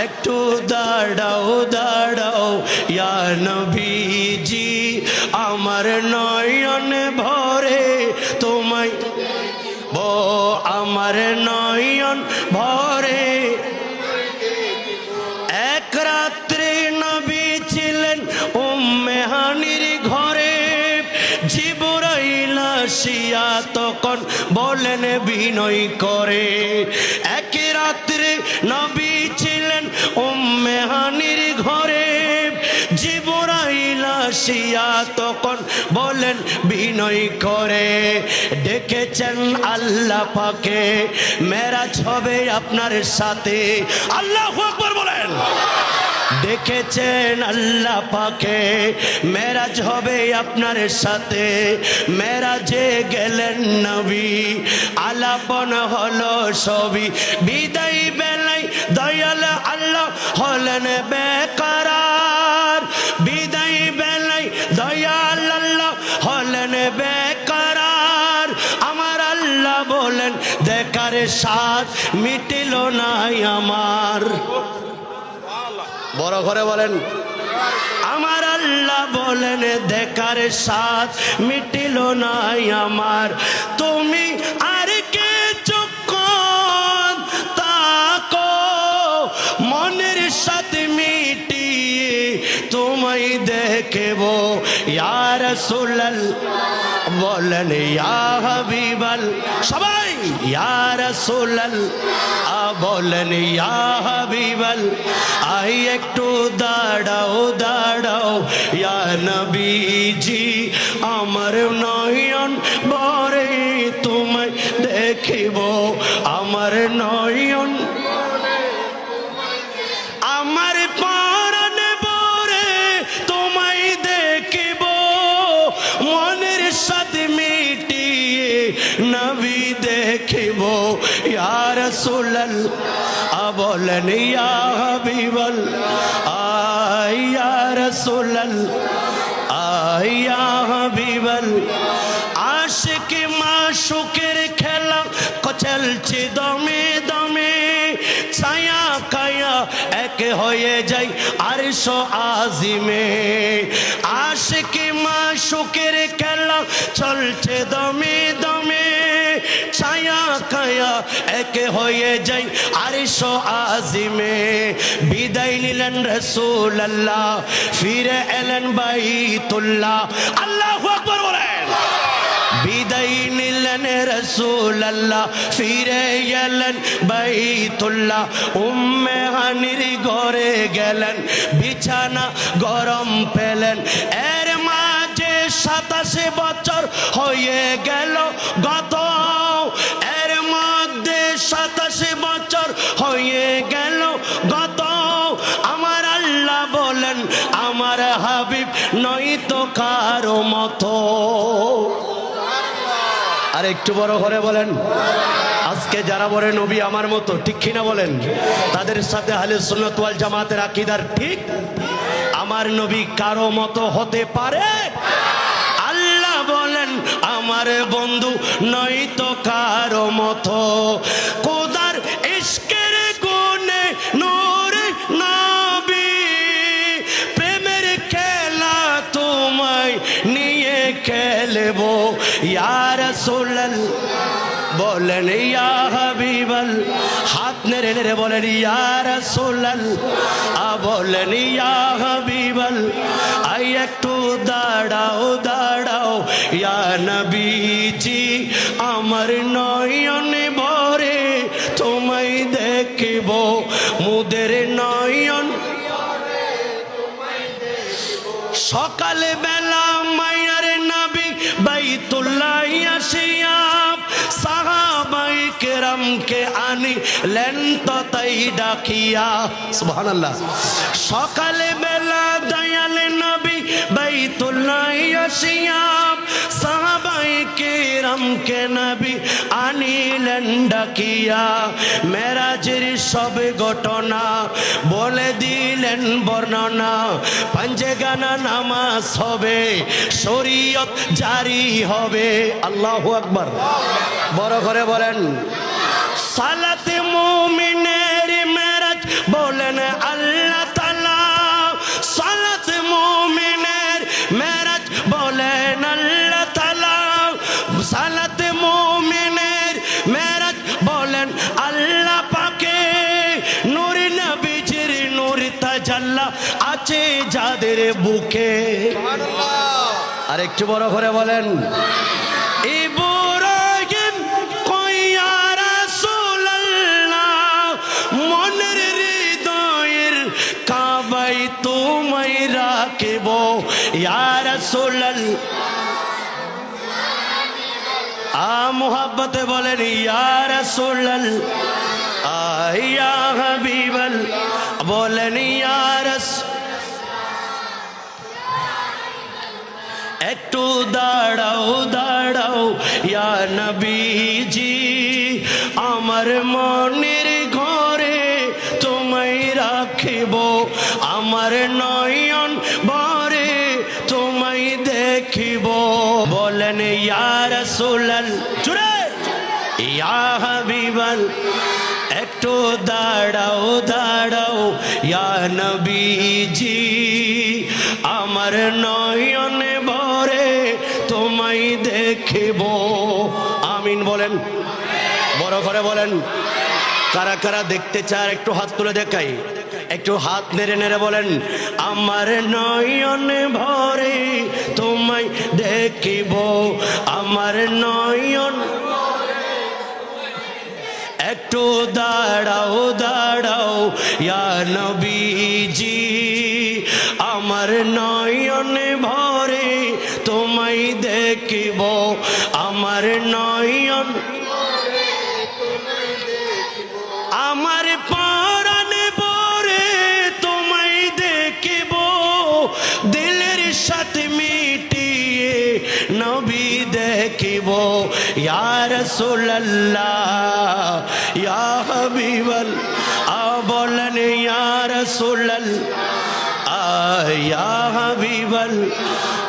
একটু দাঁড়াও দাঁড়াও ইয়া নবীজি, আমার নয়ন ভরে তোমায় আমার নয়ন ভরে। এক রাত্রে নবী ছিলেন উম্মে হানির ঘরে, জিবরাইল আসিয়া তখন বলেন বিনয় করে। এক রাত্রে নবী ছিলেন উম্মে হানির ঘরে, জিবরাইল আসিয়া তখন বলেন বিনয় করে। ডেকেছেন আল্লাহ পাকে, মেরাজ হবে আপনার সাথে। আল্লাহু আকবার বলেন। ডেকেছেন আল্লাহ পাকে, মেরাজ হবে আপনার সাথে। মেরাজে গেলেন নবী, আলাপন হলো সবই। বিদায় বেলায় দয়াল আল্লাহ হলেন বেকরার, বিদায় বেলায় দয়াল আল্লাহ হলেন বেকরার। আমার আল্লাহ বলেন দেখার স্বাদ মিটিল নাই আমার। বড় ঘরে বলেন, আমার আল্লাহ বলেন দেখার স্বাদ মিটিল নাই আমার। তুমি আর কে চক্ষণ তাকো, মনের সাথে মিটিয়ে তোমায় দেখব। ইয়া রাসূলুল্লাহ বলেন ইয়া হাবিবাল্লাহ, সবাই ইয়া রাসূলুল্লাহ বলেন ইয়া হাবিবাল্লাহ। আই একটু দাঁড়াও দাঁড়াও ইয়া নবীজি, আমার নয়ন ভরে তোমায় দেখিব। আমার নয়ন আমার পরাণ ভরে তোমায় দেখিব, মনের সাথে মিটিয়ে নবী দেখিব। ইয়া রাসূলুল্লাহ বলেন ইয়া হাবিবাল্লাহ, ইয়া রাসূলুল্লাহ ইয়া হাবিবাল্লাহ। আশিক মাশুকের খেলা চলছে দমে দমে, ছায়া কায়া এক হয়ে যায় আরশ আজিমে। আশিক মাশুকের খেলা চলছে দমে দমে, ছায়া কায়া এক হয়ে যায় আরশ আজিমে। বিদায় নিলেন রাসূলুল্লাহ, ফিরে এলেন বাইতুল্লাহ। আল্লাহু আকবার বলেন। বিদায় নিলেন রাসূলুল্লাহ, ফিরে এলেন বাইতুল্লাহ। উম্মে হানির ঘরে গেলেন, বিছানা গরম পেলেন। এর মাঝে 27 বছর হয়ে গেল গত, এর মধ্যে 27 বছর হয়ে গেল গত। আমার আল্লাহ বলেন আমার হাবিব নয়তো কারো মতো। আর একটু বড় করে বলেন, আজকে যারা বলে নবী আমার মতো, ঠিক কিনা বলেন? তাদের সাথে আহলে সুন্নাত ওয়াল জামাতের আকীদার ঠিক। আমার নবী কারো মতো হতে পারে? আল্লাহ বলেন আমার বন্ধু নয়তো কারো মতো। খোদার ইশকের গুণে নূরে নবী, প্রেমের খেলা তোমায় নিয়ে খেলবো। ইয়া রাসূলুল্লাহ বলেন ইয়া হাবিবাল্লাহ, হাত নেড়ে নেড়ে বলেন ইয়া রাসূলুল্লাহ বলেন ইয়া হাবিবাল্লাহ। আই একটু দাঁড়াও দাঁড়াও ইয়া নবীজি, আমার নয়ন ভরে তোমায় দেখিব। মুদের নয়ন সকালে বেলা মায়ার নবী বাইতুল্লাহ আসিয়া সাহাবাই কেরামকে আনিলেন তো তাই ডাকিয়া। সুবহানাল্লাহ। সকালে বেলা দয়াল নবী বাইতুল্লাহ আসিয়া সাহাবাই কেরামকে নবী আনিলেন ডাকিয়া। মেরাজের সব ঘটনা বলে দিলেন বর্ণনা। পাঞ্জেগানা নামাজ হবে, শরীয়ত জারি হবে। আল্লাহু আকবার। বড় করে বলেন সালাতে মুমিনের মেরাজ বলেন আল্লাহ তাআলা সালাত মুমিনের মেরাজ বলেন আল্লাহ তাআলা সালাত মুমিনের মেরাজ বলেন আল্লাহ পাকে নূর নবীজির নূর তাজাল্লা আছে যাদের বুকে আর একটু বড় করে বলেন ইব্রাহিম কইয়া রাসূলুল্লাহ মনের হৃদয়ের কাবাই তোমায় রাখিব ইয়া রাসূলুল্লাহ মোহাব্বতে বলেন ইয়া রাসূলুল্লাহ ইয়া হাবিবাল্লাহ বলেন ইয়া রাসূল একটু দাঁড়াও দাঁড়াও ইয়া নবীজি আমার মনের ঘরে তোমায় রাখিব আমার নয়ন ভরে তোমায় দেখিব বলেন ইয়া রাসূলুল্লাহ জুড়ে ইয়া হাবিবাল্লাহ একটু দাঁড়াও দাঁড়াও ইয়া নবীজি আমার নয়নে ভরে তোমায় দেখিব আমিন বলেন বড় করে বলেন কারা কারা দেখতে চায় একটু হাত তুলে দেখাই একটু হাত নেড়ে নেড়ে বলেন আমার নয়নে ভরে তোমায় দেখিব আমার নয়ন একটু দাঁড়াও দাঁড়াও ইয়া নবীজি আমার নয়নে ভরে তোমায় দেখিব আমার নয়ন আমার পরাণে ভরে তোমায় দেখিব দিলের সাথে মিটিয়ে নবী দেখিব ইয়া রাসূলুল্লাহ ইয়া হাবিবাল্লাহ বলেন ইয়া রাসূলুল্লাহ ইয়া হাবিবাল্লাহ